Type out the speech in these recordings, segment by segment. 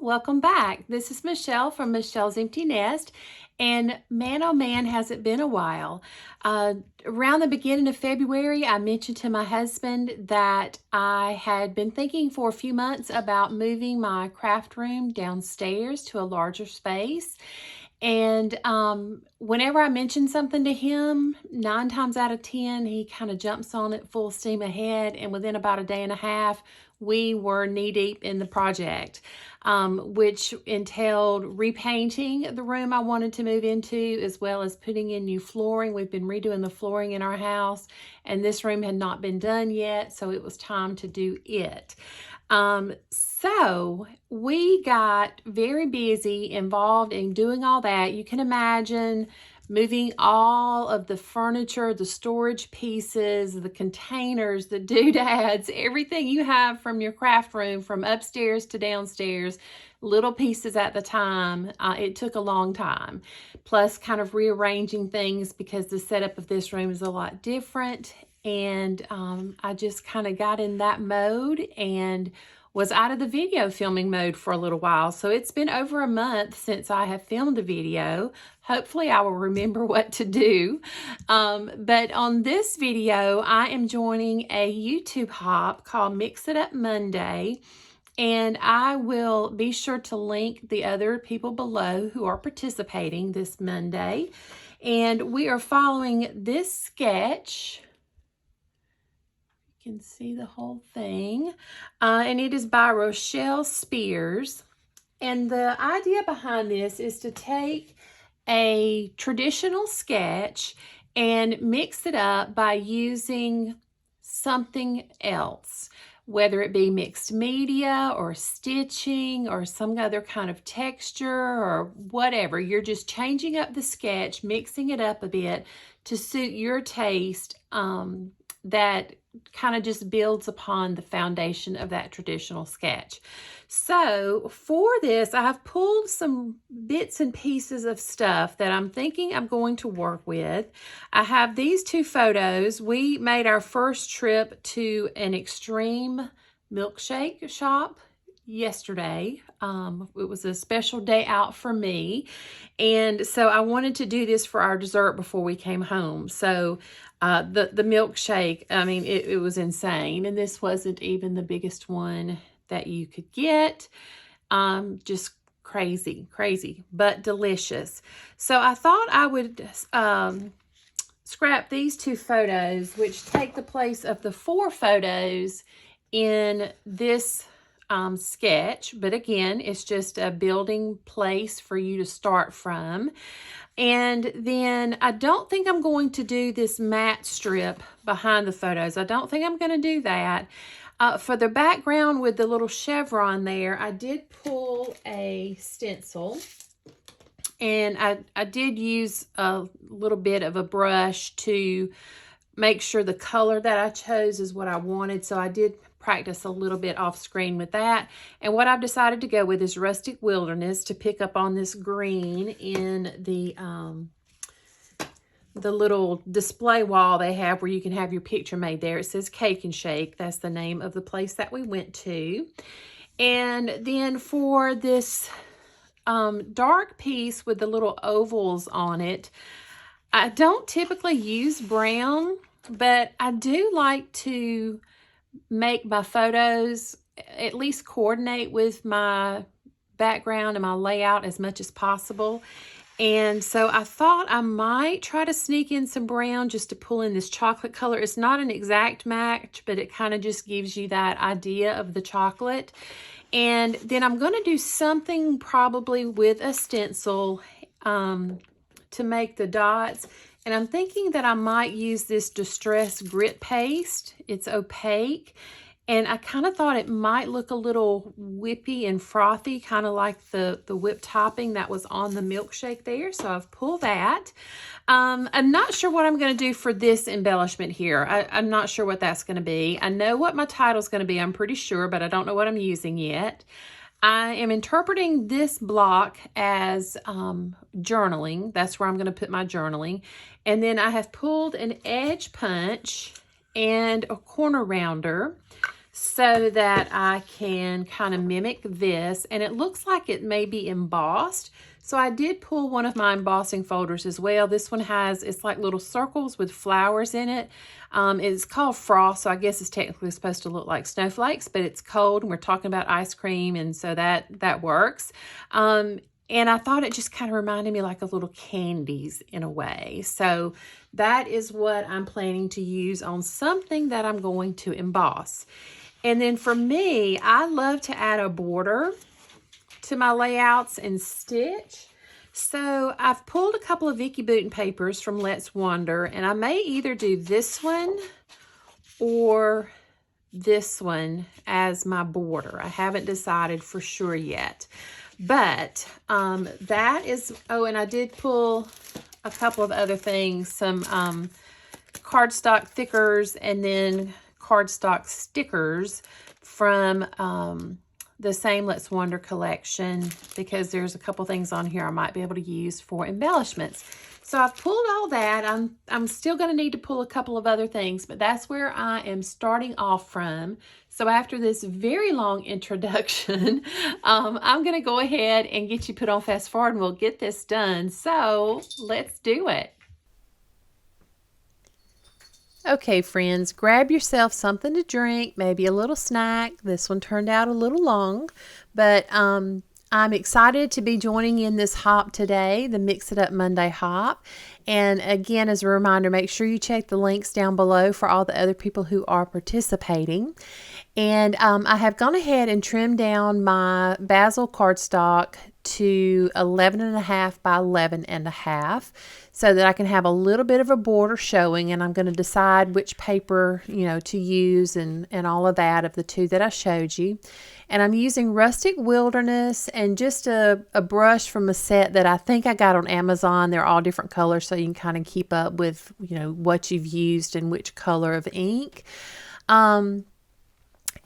welcome back. This is Michelle from Michelle's Empty Nest, and man, oh man, has it been a while. Around the beginning of February, I mentioned to my husband that I had been thinking for a few months about moving my craft room downstairs to a larger space. And whenever I mention something to him, 9 times out of 10, he kind of jumps on it full steam ahead. And within about a day and a half, we were knee deep in the project, which entailed repainting the room I wanted to move into, as well as putting in new flooring. We've been redoing the flooring in our house, and this room had not been done yet, so it was time to do it. So we got very busy involved in doing all that. You can imagine moving all of the furniture, the storage pieces, the containers, the doodads, everything you have from your craft room from upstairs to downstairs, little pieces at the time. It took a long time. Plus kind of rearranging things because the setup of this room is a lot different. And I just kind of got in that mode and was out of the video filming mode for a little while. So it's been over a month since I have filmed a video. Hopefully I will remember what to do. But on this video, I am joining a YouTube hop called Mix It Up Monday. And I will be sure to link the other people below who are participating this Monday. And we are following this sketch. You can see the whole thing. And it is by Rochelle Spears. And the idea behind this is to take a traditional sketch and mix it up by using something else, whether it be mixed media or stitching or some other kind of texture or whatever. You're just changing up the sketch, mixing it up a bit to suit your taste, that kind of just builds upon the foundation of that traditional sketch. So for this, I've pulled some bits and pieces of stuff that I'm thinking I'm going to work with. I have these 2 photos. We made our first trip to an extreme milkshake shop yesterday. It was a special day out for me. And so I wanted to do this for our dessert before we came home. So the milkshake, I mean, it was insane. And this wasn't even the biggest one that you could get. Just crazy, but delicious. So I thought I would scrap these 2 photos, which take the place of the 4 photos in this sketch. But again, it's just a building place for you to start from. And then I don't think I'm going to do this matte strip behind the photos. I don't think I'm going to do that. For the background with the little chevron there, I did pull a stencil. And I did use a little bit of a brush to make sure the color that I chose is what I wanted. So I did practice a little bit off screen with that. And what I've decided to go with is Rustic Wilderness to pick up on this green in the little display wall they have where you can have your picture made there. It says Cake and Shake. That's the name of the place that we went to. And then for this dark piece with the little ovals on it, I don't typically use brown, but I do like to make my photos at least coordinate with my background and my layout as much as possible. And so I thought I might try to sneak in some brown just to pull in this chocolate color. It's not an exact match, but it kind of just gives you that idea of the chocolate. And then I'm going to do something probably with a stencil to make the dots. And I'm thinking that I might use this Distress Grit Paste. It's opaque. And I kind of thought it might look a little whippy and frothy, kind of like the whipped topping that was on the milkshake there. So I've pulled that. I'm not sure what I'm going to do for this embellishment here. I'm not sure what that's going to be. I know what my title's going to be, I'm pretty sure, but I don't know what I'm using yet. I am interpreting this block as journaling. That's where I'm going to put my journaling. And then I have pulled an edge punch and a corner rounder. so that I can kind of mimic this. And it looks like it may be embossed. So I did pull one of my embossing folders as well. This one has, it's like little circles with flowers in it. It's called frost, so I guess it's technically supposed to look like snowflakes, but it's cold and we're talking about ice cream, and so that works. And I thought it just kind of reminded me like of little candies in a way. So that is what I'm planning to use on something that I'm going to emboss. And then for me, I love to add a border to my layouts and stitch. So I've pulled a couple of Vicky Bouton papers from Let's Wander, and I may either do this one or this one as my border. I haven't decided for sure yet. But that is, oh, and I did pull a couple of other things, some cardstock thickers and then cardstock stickers from the same Let's Wander collection, because there's a couple things on here I might be able to use for embellishments. So I've pulled all that. I'm still going to need to pull a couple of other things, but that's where I am starting off from. So after this very long introduction, I'm going to go ahead and get you put on fast forward and we'll get this done. So let's do it. Okay, friends, grab yourself something to drink, maybe a little snack. This one turned out a little long, but I'm excited to be joining in this hop today, the Mix It Up Monday hop. And again, as a reminder, make sure you check the links down below for all the other people who are participating. And I have gone ahead and trimmed down my basil cardstock to 11.5 by 11.5 so that I can have a little bit of a border showing, and I'm going to decide which paper, to use and all of that of the two that I showed you. And I'm using Rustic Wilderness and just a brush from a set that I think I got on Amazon. They're all different colors, so you can kind of keep up with, what you've used and which color of ink.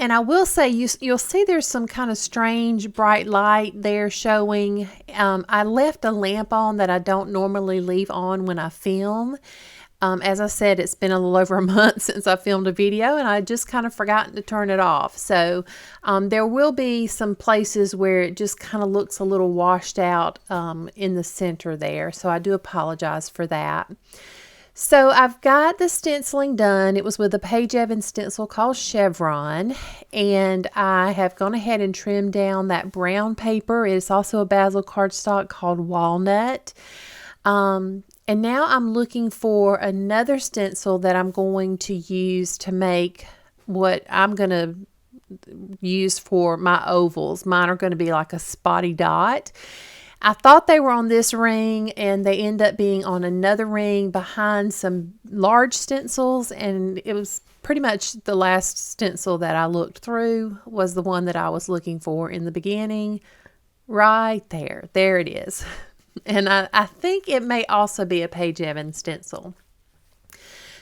And I will say, you'll see there's some kind of strange bright light there showing. I left a lamp on that I don't normally leave on when I film. As I said, it's been a little over a month since I filmed a video, and I just kind of forgotten to turn it off. So there will be some places where it just kind of looks a little washed out in the center there. So I do apologize for that. So I've got the stenciling done. It was with a Paige Evans stencil called Chevron, and I have gone ahead and trimmed down that brown paper. It's also a basil cardstock called Walnut. And now I'm looking for another stencil that I'm going to use to make what I'm going to use for my ovals. Mine are going to be like a spotty dot. I thought they were on this ring, and they end up being on another ring behind some large stencils, and it was pretty much the last stencil that I looked through was the one that I was looking for in the beginning. Right there. There it is. And I think it may also be a Paige Evans stencil.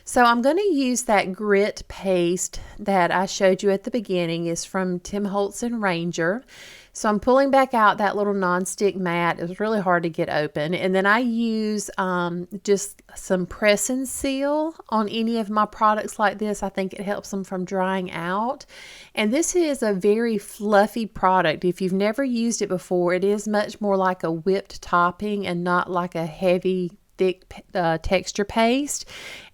So I'm going to use that grit paste that I showed you at the beginning. It's from Tim Holtz and Ranger. So I'm pulling back out that little nonstick mat. It was really hard to get open. And then I use just some press and seal on any of my products like this. I think it helps them from drying out. And this is a very fluffy product. If you've never used it before, it is much more like a whipped topping and not like a heavy, thick texture paste.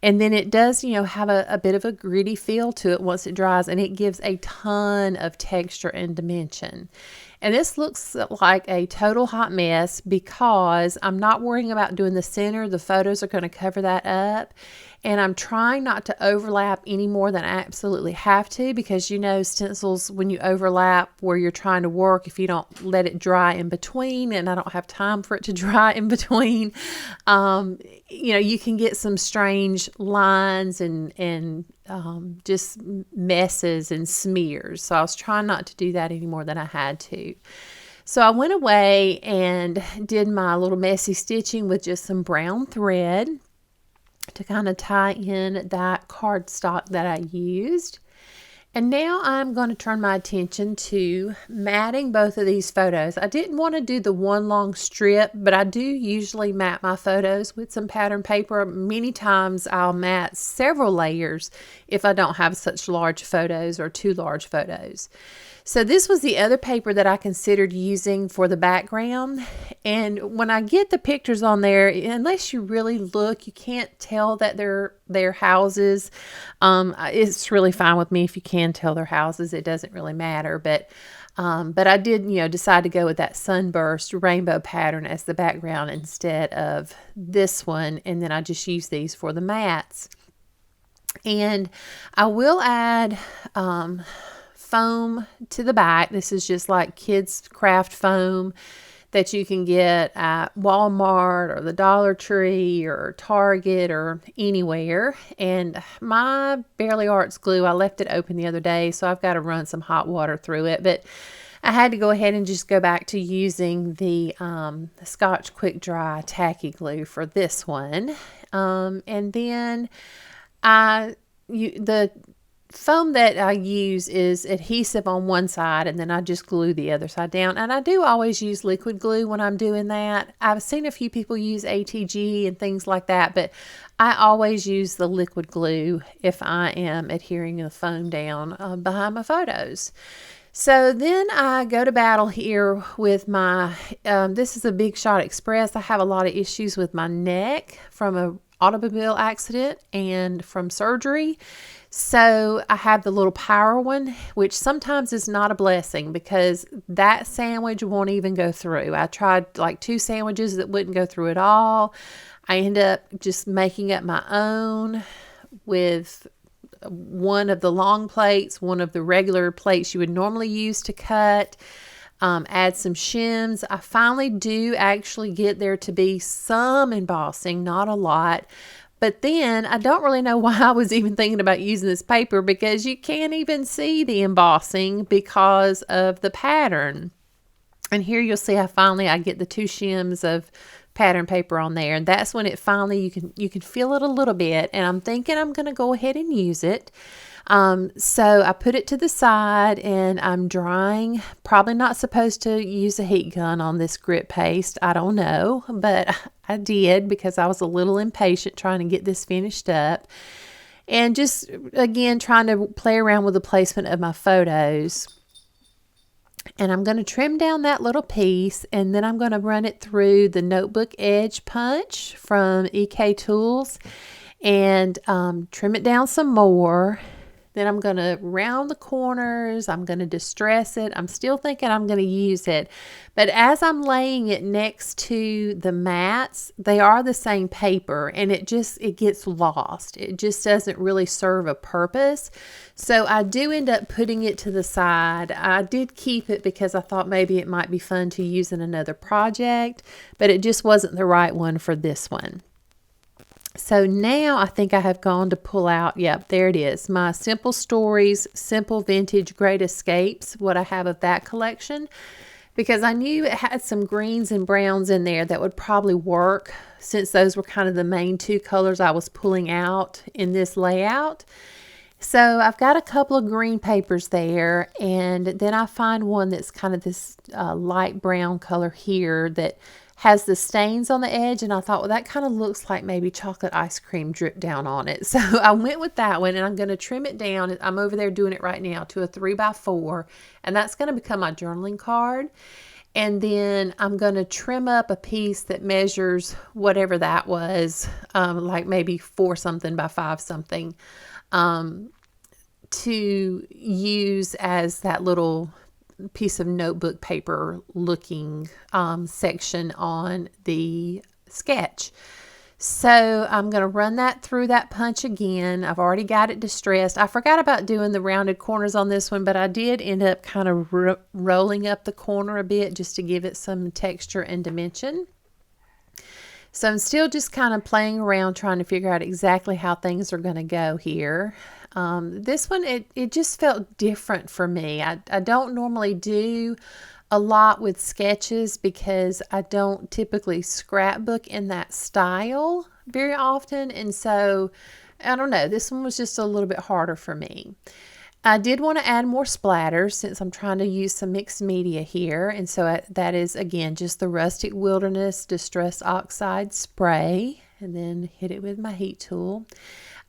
And then it does, have a bit of a gritty feel to it once it dries, and it gives a ton of texture and dimension. And this looks like a total hot mess because I'm not worrying about doing the center. The photos are going to cover that up. And I'm trying not to overlap any more than I absolutely have to, because stencils, when you overlap where you're trying to work, if you don't let it dry in between, and I don't have time for it to dry in between, you can get some strange lines and just messes and smears. So I was trying not to do that any more than I had to. So I went away and did my little messy stitching with just some brown thread to kind of tie in that cardstock that I used. And now I'm going to turn my attention to matting both of these photos. I didn't want to do the one long strip, but I do usually mat my photos with some pattern paper. Many times I'll mat several layers if I don't have such large photos or too large photos. So this was the other paper that I considered using for the background. And when I get the pictures on there, unless you really look, you can't tell that they're houses. It's really fine with me if you can tell they're houses. It doesn't really matter. But I did, decide to go with that sunburst rainbow pattern as the background instead of this one. And then I just use these for the mats. And I will add foam to the back. This is just like kids craft foam that you can get at Walmart or the Dollar Tree or Target or anywhere. And my Barely Arts glue, I left it open the other day, so I've got to run some hot water through it. But I had to go ahead and just go back to using the Scotch Quick Dry tacky glue for this one. And then the foam that I use is adhesive on one side, and then I just glue the other side down. And I do always use liquid glue when I'm doing that. I've seen a few people use ATG and things like that, but I always use the liquid glue if I am adhering the foam down behind my photos. So then I go to battle here with my, this is a Big Shot Express. I have a lot of issues with my neck from an automobile accident and from surgery. So I have the little power one, which sometimes is not a blessing because that sandwich won't even go through. I tried like 2 sandwiches that wouldn't go through at all. I end up just making up my own with one of the long plates, one of the regular plates you would normally use to cut, add some shims. I finally do actually get there to be some embossing, not a lot. But then I don't really know why I was even thinking about using this paper because you can't even see the embossing because of the pattern. And here you'll see how finally I get the 2 shims of pattern paper on there. And that's when it finally, you can feel it a little bit. And I'm thinking I'm going to go ahead and use it. So I put it to the side and I'm drying. Probably not supposed to use a heat gun on this grit paste. I don't know, but I did because I was a little impatient trying to get this finished up. And just, again, trying to play around with the placement of my photos. And I'm going to trim down that little piece, and then I'm going to run it through the notebook edge punch from EK Tools and trim it down some more. Then I'm going to round the corners. I'm going to distress it. I'm still thinking I'm going to use it. But as I'm laying it next to the mats, they are the same paper and it gets lost. It just doesn't really serve a purpose. So I do end up putting it to the side. I did keep it because I thought maybe it might be fun to use in another project, but it just wasn't the right one for this one. So now I think I have gone to pull out, yep, there it is, my Simple Stories, Simple Vintage Great Escapes, what I have of that collection, because I knew it had some greens and browns in there that would probably work since those were kind of the main 2 colors I was pulling out in this layout. So I've got a couple of green papers there, and then I find one that's kind of this light brown color here that has the stains on the edge, and I thought, well, that kind of looks like maybe chocolate ice cream dripped down on it. So I went with that one, and I'm going to trim it down. I'm over there doing it right now to a 3x4, and that's going to become my journaling card. And then I'm going to trim up a piece that measures whatever that was, like maybe 4 something by 5 something, to use as that little piece of notebook paper looking section on the sketch. So I'm going to run that through that punch again. I've already got it distressed. I forgot about doing the rounded corners on this one, but I did end up kind of rolling up the corner a bit just to give it some texture and dimension. So I'm still just kind of playing around trying to figure out exactly how things are going to go here. This one, it just felt different for me. I don't normally do a lot with sketches because I don't typically scrapbook in that style very often. And so, I don't know, this one was just a little bit harder for me. I did want to add more splatters since I'm trying to use some mixed media here. And so that is, again, just the Rustic Wilderness Distress Oxide spray. And then hit it with my heat tool.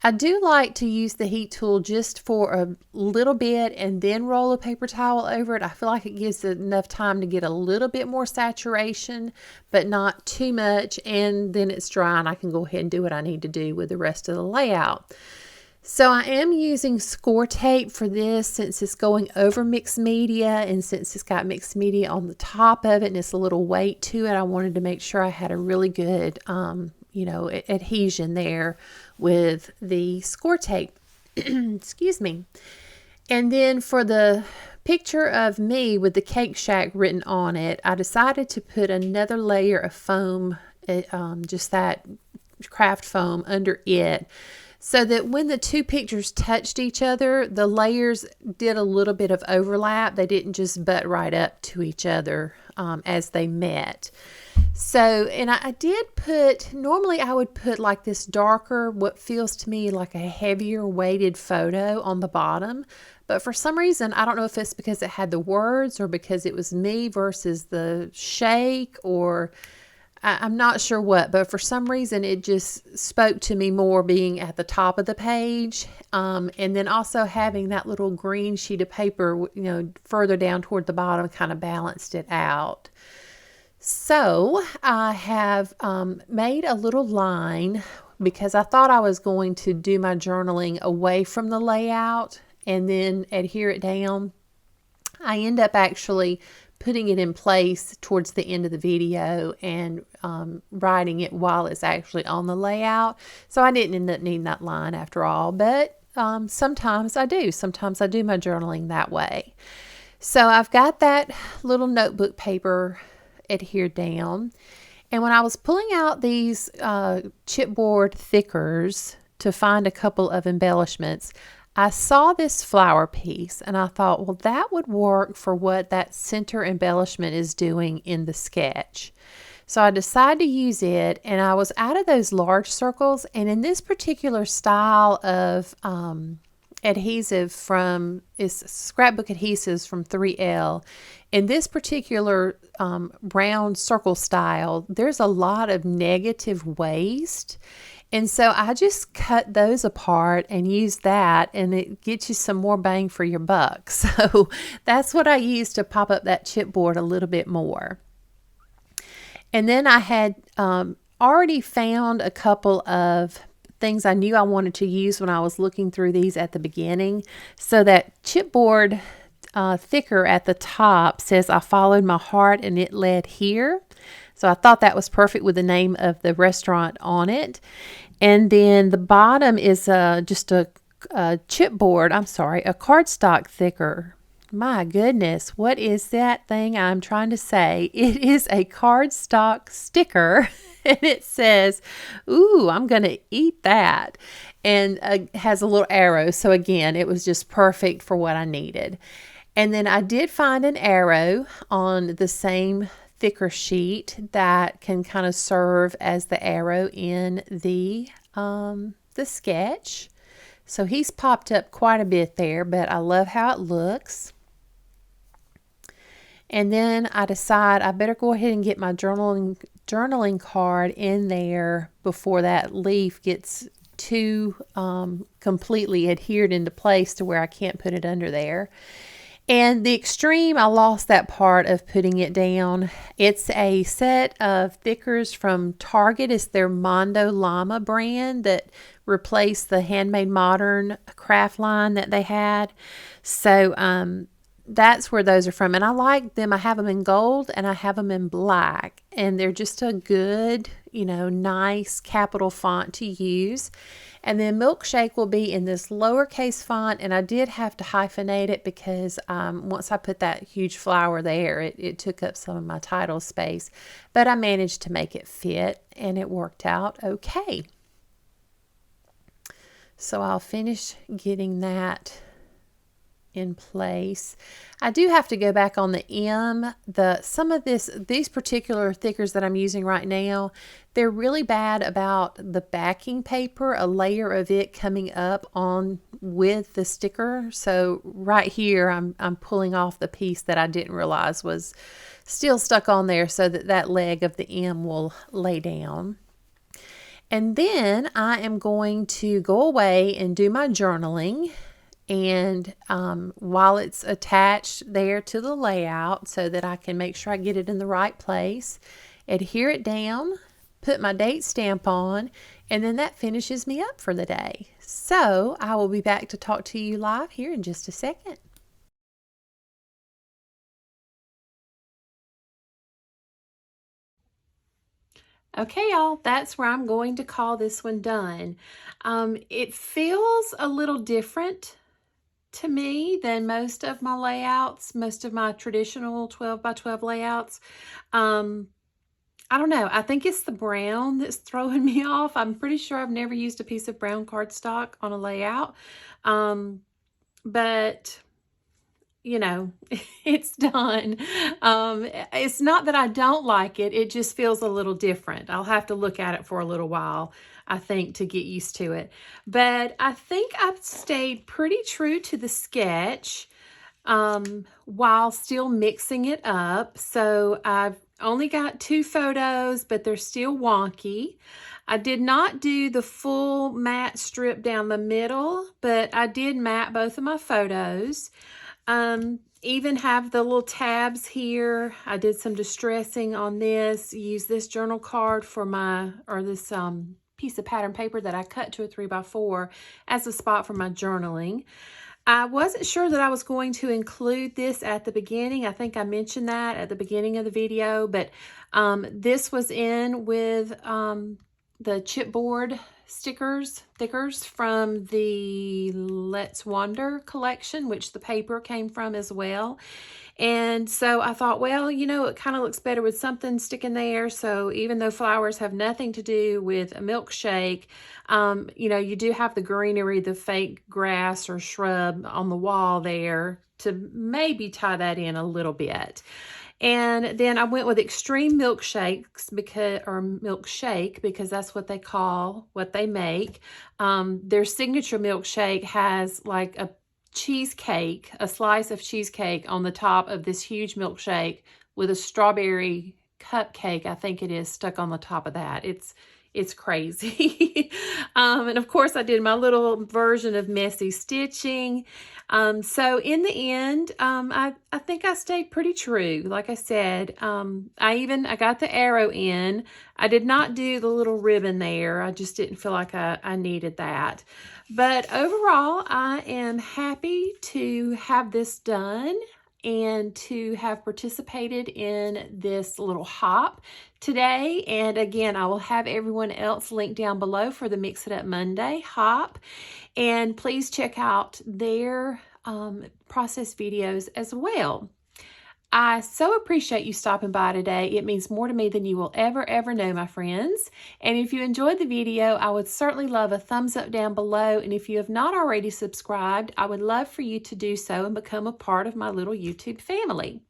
I do like to use the heat tool just for a little bit and then roll a paper towel over it. I feel like it gives it enough time to get a little bit more saturation, but not too much. And then it's dry and I can go ahead and do what I need to do with the rest of the layout. So I am using score tape for this since it's going over mixed media, and since it's got mixed media on the top of it and it's a little weight to it, I wanted to make sure I had a really good, adhesion there with the score tape. Excuse me. And then for the picture of me with the Cake Shack written on it, I decided to put another layer of foam, just that craft foam under it, so that when the two pictures touched each other, the layers did a little bit of overlap. They didn't just butt right up to each other as they met. So, and I did put, normally I would put like this darker, what feels to me like a heavier weighted photo on the bottom. But for some reason, I don't know if it's because it had the words or because it was me versus the shake, or I'm not sure what, but for some reason it just spoke to me more being at the top of the page, and then also having that little green sheet of paper, further down toward the bottom kind of balanced it out. So I have made a little line because I thought I was going to do my journaling away from the layout and then adhere it down. I end up actually putting it in place towards the end of the video and writing it while it's actually on the layout. So I didn't end up needing that line after all, but sometimes I do. Sometimes I do my journaling that way. So I've got that little notebook paper adhered down. And when I was pulling out these chipboard thickers to find a couple of embellishments, I saw this flower piece and I thought, well, that would work for what that center embellishment is doing in the sketch. So I decided to use it, and I was out of those large circles, and in this particular style of adhesive it's scrapbook adhesives from 3L. In this particular round circle style, there's a lot of negative waste. And so I just cut those apart and use that, and it gets you some more bang for your buck. So that's what I used to pop up that chipboard a little bit more. And then I had already found a couple of things I knew I wanted to use when I was looking through these at the beginning. So that chipboard thicker at the top says, "I followed my heart and it led here." So I thought that was perfect with the name of the restaurant on it. And then the bottom is just a cardstock thicker. My goodness, what is that thing I'm trying to say? It is a cardstock sticker, and it says, "Ooh, I'm going to eat that." And has a little arrow. So again, it was just perfect for what I needed. And then I did find an arrow on the same thicker sheet that can kind of serve as the arrow in the sketch. So he's popped up quite a bit there, but I love how it looks. And then I decide I better go ahead and get my journaling card in there before that leaf gets too completely adhered into place to where I can't put it under there. And the extreme, I lost that part of putting it down. It's a set of thickers from Target. It's their Mondo Llama brand that replaced the Handmade Modern craft line that they had. So that's where those are from. And I like them. I have them in gold and I have them in black. And they're just a good, nice capital font to use. And then Milkshake will be in this lowercase font, and I did have to hyphenate it because once I put that huge flower there, it took up some of my title space. But I managed to make it fit, and it worked out okay. So I'll finish getting that in place. I do have to go back on the M. Some of these particular thickers that I'm using right now, they're really bad about the backing paper, a layer of it coming up on with the sticker. So right here I'm pulling off the piece that I didn't realize was still stuck on there, so that leg of the M will lay down. And then I am going to go away and do my journaling. And while it's attached there to the layout, so that I can make sure I get it in the right place, adhere it down, put my date stamp on, and then that finishes me up for the day. So I will be back to talk to you live here in just a second. Okay, y'all, that's where I'm going to call this one done. It feels a little different to me than most of my layouts, most of my traditional 12 by 12 layouts. I don't know. I think it's the brown that's throwing me off. I'm pretty sure I've never used a piece of brown cardstock on a layout. But you know, it's done. It's not that I don't like it. It just feels a little different. I'll have to look at it for a little while, I think, to get used to it. But I think I've stayed pretty true to the sketch while still mixing it up. So I've only got 2 photos, but they're still wonky. I did not do the full matte strip down the middle, but I did matte both of my photos. Even have the little tabs here. I did some distressing on this. Use this journal card for this piece of pattern paper that I cut to a 3x4 as a spot for my journaling. I wasn't sure that I was going to include this at the beginning. I think I mentioned that at the beginning of the video, but this was in with the chipboard stickers from the Let's Wander collection, which the paper came from as well. And so I thought, well, you know, it kind of looks better with something sticking there. So even though flowers have nothing to do with a milkshake, you know, you do have the greenery, the fake grass or shrub on the wall there to maybe tie that in a little bit. And then I went with Extreme Milkshakes Milkshake because that's what they call what they make. Their signature milkshake has like a cheesecake, a slice of cheesecake on the top of this huge milkshake with a strawberry cupcake, I think it is, stuck on the top of that. It's crazy. And of course I did my little version of messy stitching. So in the end, I think I stayed pretty true. Like I said, I got the arrow in. I did not do the little ribbon there. I just didn't feel like I needed that. But overall, I am happy to have this done and to have participated in this little hop today. And again, I will have everyone else linked down below for the Mix It Up Monday hop. And please check out their process videos as well. I so appreciate you stopping by today. It means more to me than you will ever know, my friends. And if you enjoyed the video, I would certainly love a thumbs up down below. And if you have not already subscribed, I would love for you to do so and become a part of my little YouTube family.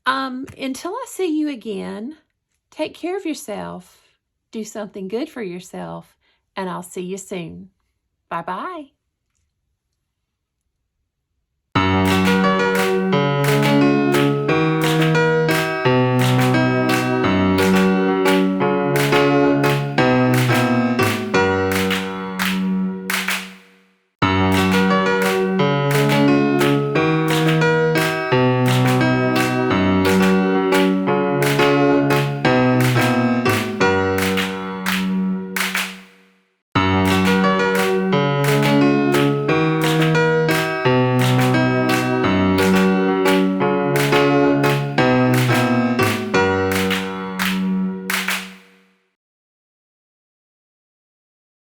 Until I see you again, take care of yourself, do something good for yourself, and I'll see you soon. Bye-bye.